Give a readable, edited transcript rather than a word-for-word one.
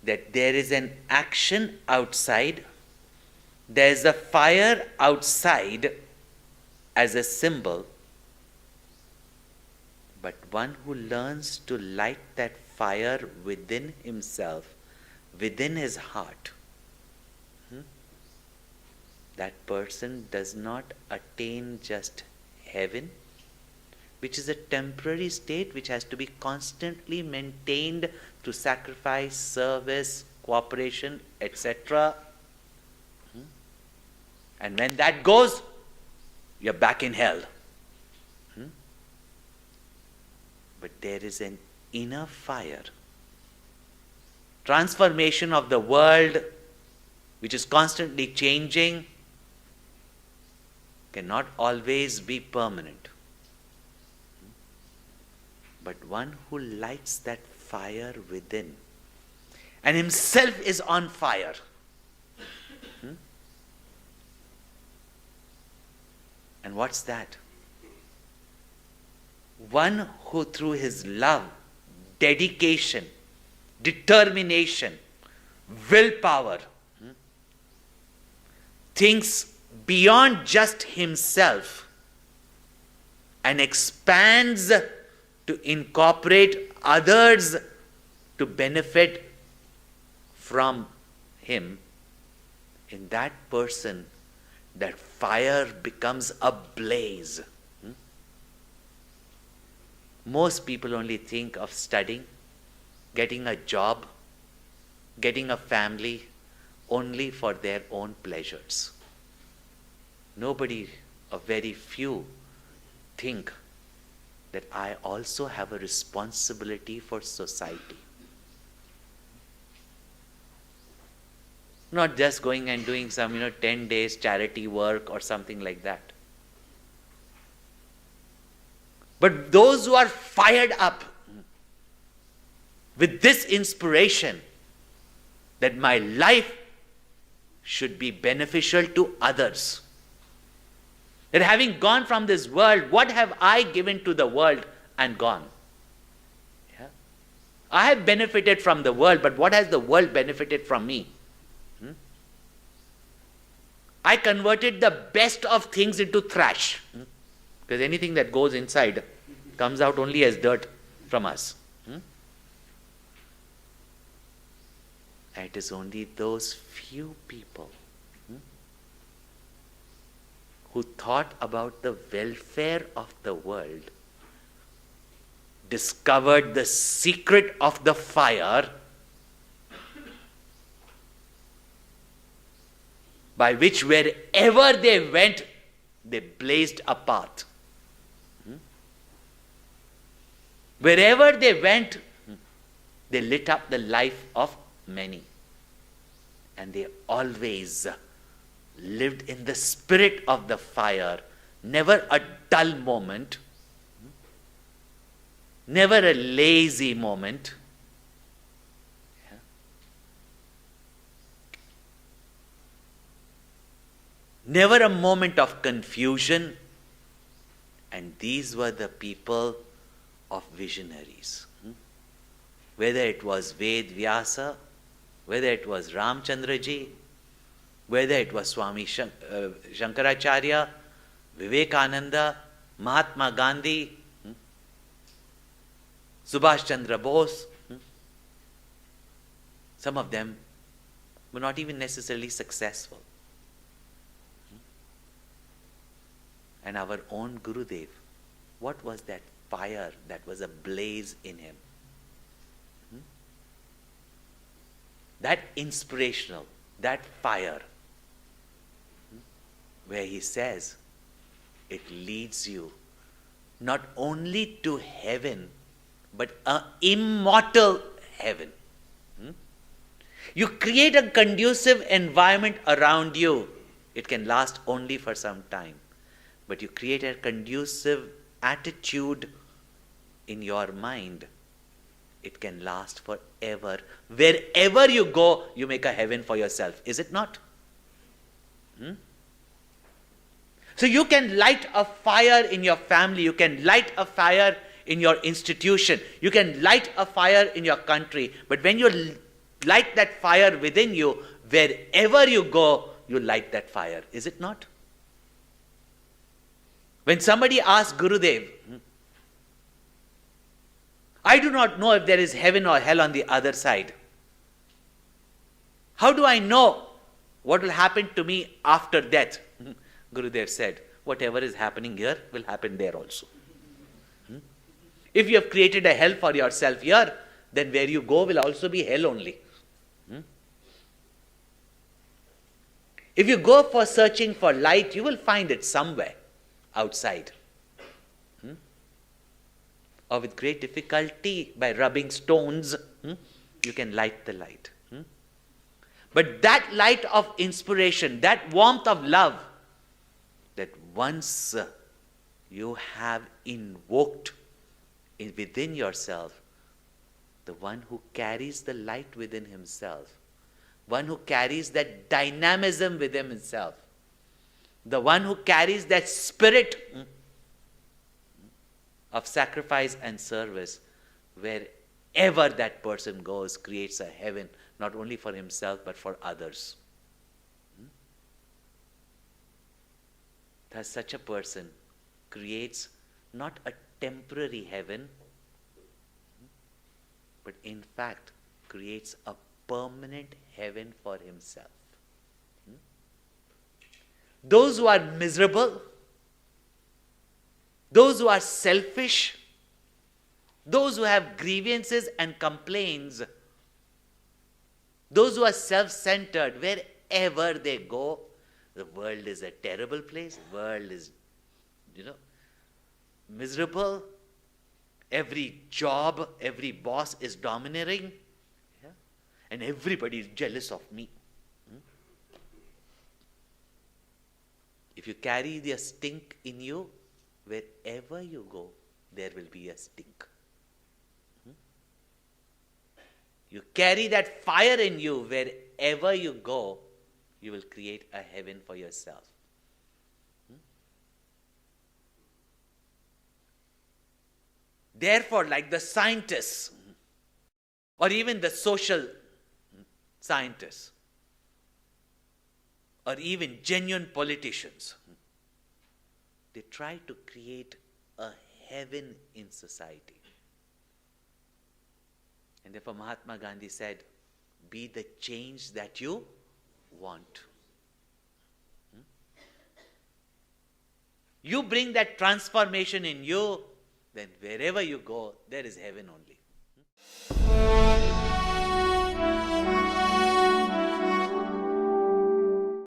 that there is an action outside, there is a fire outside as a symbol, but one who learns to light that fire within himself, within his heart, that person does not attain just heaven, which is a temporary state which has to be constantly maintained through sacrifice, service, cooperation, etc. And when that goes, you're back in hell. But there is an inner fire, transformation of the world, which is constantly changing, cannot always be permanent. But one who lights that fire within and himself is on fire, and what's that? One who through his love, dedication, determination, willpower, thinks beyond just himself and expands to incorporate others to benefit from him, in that person, that fire becomes a blaze. Most people only think of studying, getting a job, getting a family only for their own pleasures. Nobody, or very few, think that I also have a responsibility for society. Not just going and doing some 10 days charity work or something like that. But those who are fired up with this inspiration that my life should be beneficial to others, that having gone from this world, what have I given to the world and gone? I have benefited from the world, but what has the world benefited from me? I converted the best of things into trash. Because anything that goes inside comes out only as dirt from us. And it is only those few people who thought about the welfare of the world, discovered the secret of the fire, by which wherever they went, they blazed a path. Wherever they went, they lit up the life of many. And they always lived in the spirit of the fire, never a dull moment, never a lazy moment. Never a moment of confusion. And these were the people of visionaries. Whether it was Ved Vyasa, whether it was Ramchandraji, whether it was Swami Shankaracharya, Vivekananda, Mahatma Gandhi, Subhash Chandra Bose, some of them were not even necessarily successful. And our own Gurudev, what was that fire that was ablaze in him? That inspirational, that fire, where he says, it leads you not only to heaven, but an immortal heaven. You create a conducive environment around you. It can last only for some time. But you create a conducive attitude in your mind. It can last forever. Wherever you go, you make a heaven for yourself. Is it not? So you can light a fire in your family. You can light a fire in your institution. You can light a fire in your country. But when you light that fire within you. Wherever you go, you light that fire. Is it not? When somebody asks Gurudev, I do not know if there is heaven or hell on the other side. How do I know what will happen to me after death? Gurudev said, whatever is happening here will happen there also. If you have created a hell for yourself here, then where you go will also be hell only. If you go for searching for light, you will find it somewhere outside. Or with great difficulty, by rubbing stones, you can light the light. But that light of inspiration, that warmth of love, that once you have invoked within yourself, the one who carries the light within himself, one who carries that dynamism within himself, the one who carries that spirit of sacrifice and service, wherever that person goes, creates a heaven, not only for himself but for others. Thus, such a person creates not a temporary heaven, but in fact creates a permanent heaven for himself. Those who are miserable, those who are selfish, those who have grievances and complaints, those who are self-centered, wherever they go, the world is a terrible place, the world is, miserable, every job, every boss is domineering, and everybody is jealous of me. If you carry the stink in you, wherever you go, there will be a stink. You carry that fire in you, wherever you go, you will create a heaven for yourself. Therefore, like the scientists, or even the social scientists, or even genuine politicians, they try to create a heaven in society. And therefore Mahatma Gandhi said, be the change that you want. You bring that transformation in you, then wherever you go, there is heaven only.